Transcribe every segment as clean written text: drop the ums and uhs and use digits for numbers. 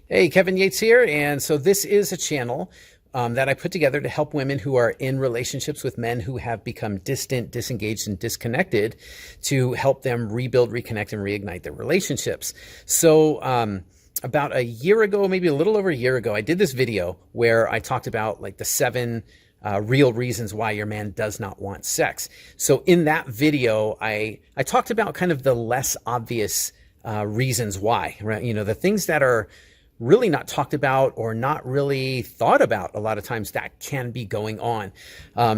Hey, Kevin Yates here. And so this is a channel that I put together to help women who are in relationships with men who have become distant, disengaged, and disconnected to help them rebuild, reconnect, and reignite their relationships. So about a year ago, maybe a little over a year ago, I did this video where I talked about like the 7 real reasons why your man does not want sex. So in that video, I talked about kind of the less obvious reasons why, right? You know, the things that are really not talked about or not really thought about a lot of times that can be going on.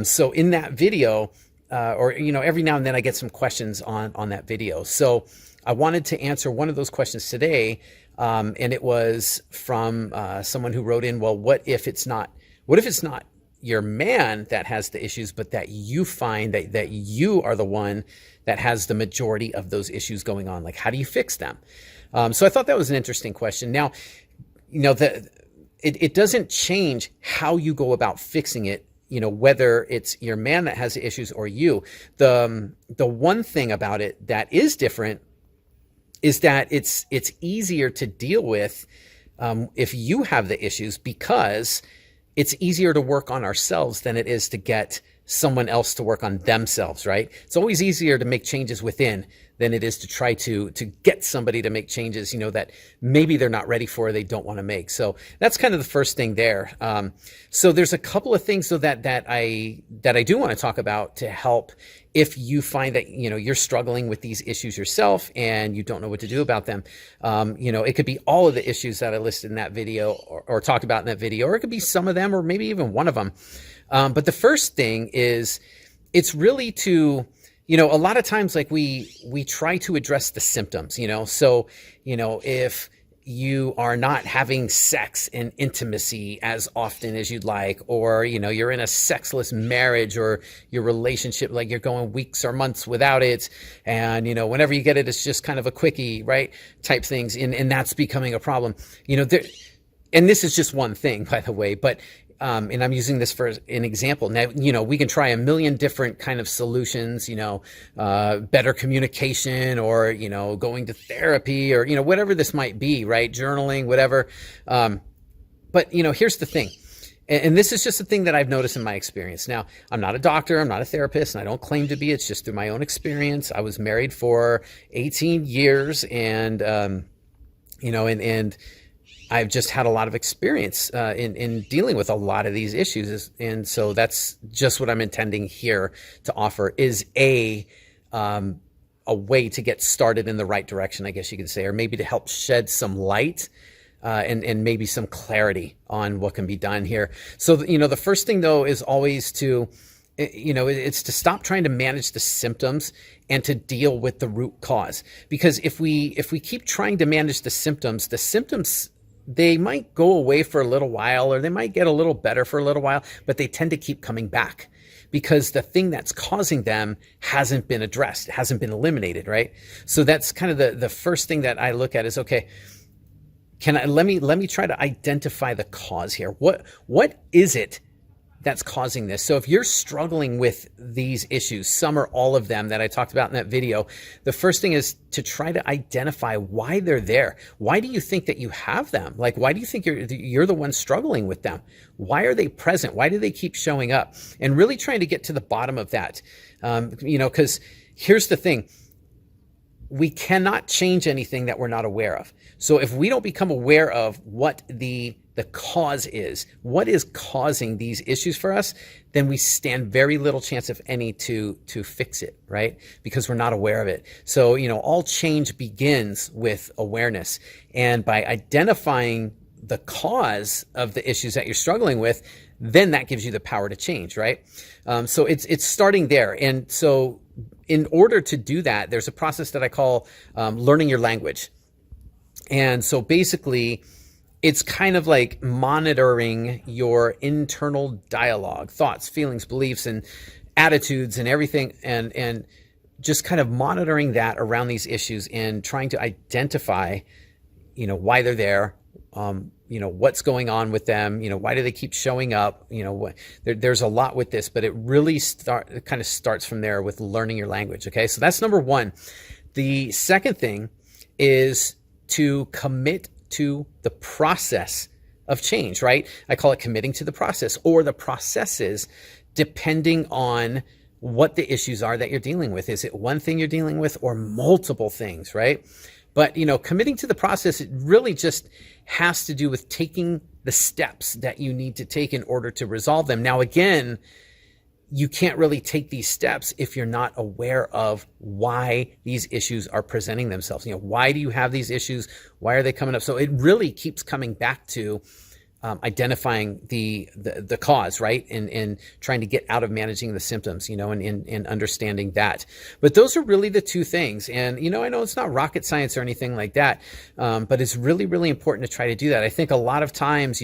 So in that video, or, you know, every now and then I get some questions on that video. So I wanted to answer one of those questions today. And it was from someone who wrote in, well, what if it's not your man that has the issues, but that you find that you are the one that has the majority of those issues going on? Like, how do you fix them? So I thought that was an interesting question. Now, you know, it doesn't change how you go about fixing it, you know, whether it's your man that has the issues or you. The one thing about it that is different is that it's easier to deal with if you have the issues, because it's easier to work on ourselves than it is to get someone else to work on themselves, right? It's always easier to make changes within than it is to try to get somebody to make changes, you know, that maybe they're not ready for or they don't want to make. So that's kind of the first thing there. So there's a couple of things though that I do want to talk about to help if you find that, you know, you're struggling with these issues yourself and you don't know what to do about them. You know, it could be all of the issues that I listed in that video or talked about in that video, or it could be some of them, or maybe even one of them. But the first thing is, it's really to, you know, a lot of times, like we try to address the symptoms, you know, so, you know, if you are not having sex and intimacy as often as you'd like, or, you know, you're in a sexless marriage, or your relationship, like you're going weeks or months without it. And, you know, whenever you get it, it's just kind of a quickie, right? Type things. And that's becoming a problem, you know, and this is just one thing, by the way, but and I'm using this for an example. Now, you know, we can try a million different kind of solutions, you know, better communication, or, you know, going to therapy, or, you know, whatever this might be, right? Journaling, whatever. But, you know, here's the thing. And this is just a thing that I've noticed in my experience. Now, I'm not a doctor, I'm not a therapist, and I don't claim to be. It's just through my own experience. I was married for 18 years and, you know, and I've just had a lot of experience in dealing with a lot of these issues. And so that's just what I'm intending here to offer, is a way to get started in the right direction, I guess you could say, or maybe to help shed some light and maybe some clarity on what can be done here. So, you know, the first thing though is always to, you know, it's to stop trying to manage the symptoms and to deal with the root cause. Because if we keep trying to manage the symptoms, they might go away for a little while, or they might get a little better for a little while, but they tend to keep coming back because the thing that's causing them hasn't been addressed, hasn't been eliminated, right? So that's kind of the first thing that I look at is, okay, let me try to identify the cause here. What is it that's causing this? So if you're struggling with these issues, some or all of them that I talked about in that video, the first thing is to try to identify why they're there. Why do you think that you have them? Like, why do you think you're the one struggling with them? Why are they present? Why do they keep showing up? And really trying to get to the bottom of that. You know, because here's the thing. We cannot change anything that we're not aware of. So if we don't become aware of what the cause is, what is causing these issues for us, then we stand very little chance, if any, to fix it, right? Because we're not aware of it. So, you know, all change begins with awareness. And by identifying the cause of the issues that you're struggling with, then that gives you the power to change, right? So it's starting there. And so in order to do that, there's a process that I call learning your language. And so basically, it's kind of like monitoring your internal dialogue, thoughts, feelings, beliefs, and attitudes and everything, and just kind of monitoring that around these issues and trying to identify, you know, why they're there, you know, what's going on with them, you know, why do they keep showing up, you know, there's a lot with this, but it really kind of starts from there with learning your language. Okay, so that's number one. The second thing is to commit to the process of change, right? I call it committing to the process or the processes, depending on what the issues are that you're dealing with. Is it one thing you're dealing with or multiple things, right? But, committing to the process, it really just has to do with taking the steps that you need to take in order to resolve them. Now, again, you can't really take these steps if you're not aware of why these issues are presenting themselves. Why do you have these issues? Why are they coming up? So it really keeps coming back to identifying the cause, right? And trying to get out of managing the symptoms, and understanding that. But those are really the two things. And, I know it's not rocket science or anything like that, but it's really, really important to try to do that. I think a lot of times,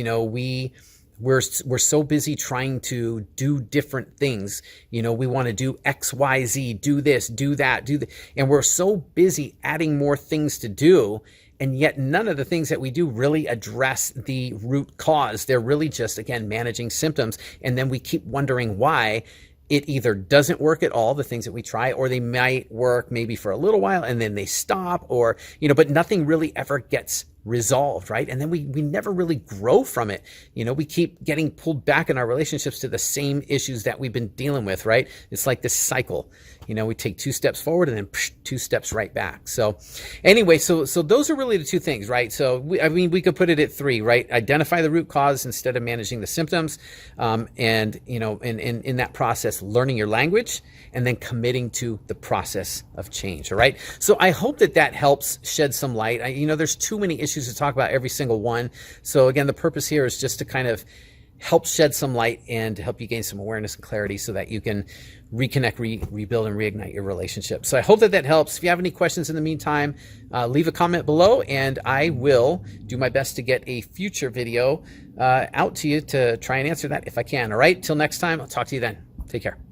we're so busy trying to do different things. We want to do X, Y, Z, do this, do that, and we're so busy adding more things to do. And yet none of the things that we do really address the root cause. They're really just, again, managing symptoms. And then we keep wondering why it either doesn't work at all, the things that we try, or they might work maybe for a little while and then they stop, or, but nothing really ever gets resolved, right? And then we never really grow from it. We keep getting pulled back in our relationships to the same issues that we've been dealing with, right? It's like this cycle. We take 2 steps forward and then 2 steps right back. So anyway, so those are really the 2 things, right? So we could put it at 3, right? Identify the root cause instead of managing the symptoms. And, in that process, learning your language and then committing to the process of change. All right. So I hope that helps shed some light. There's too many issues to talk about every single one. So again, the purpose here is just to kind of help shed some light and to help you gain some awareness and clarity so that you can reconnect, rebuild, and reignite your relationship. So I hope that helps. If you have any questions in the meantime, leave a comment below and I will do my best to get a future video out to you to try and answer that if I can. All right. Till next time, I'll talk to you then. Take care.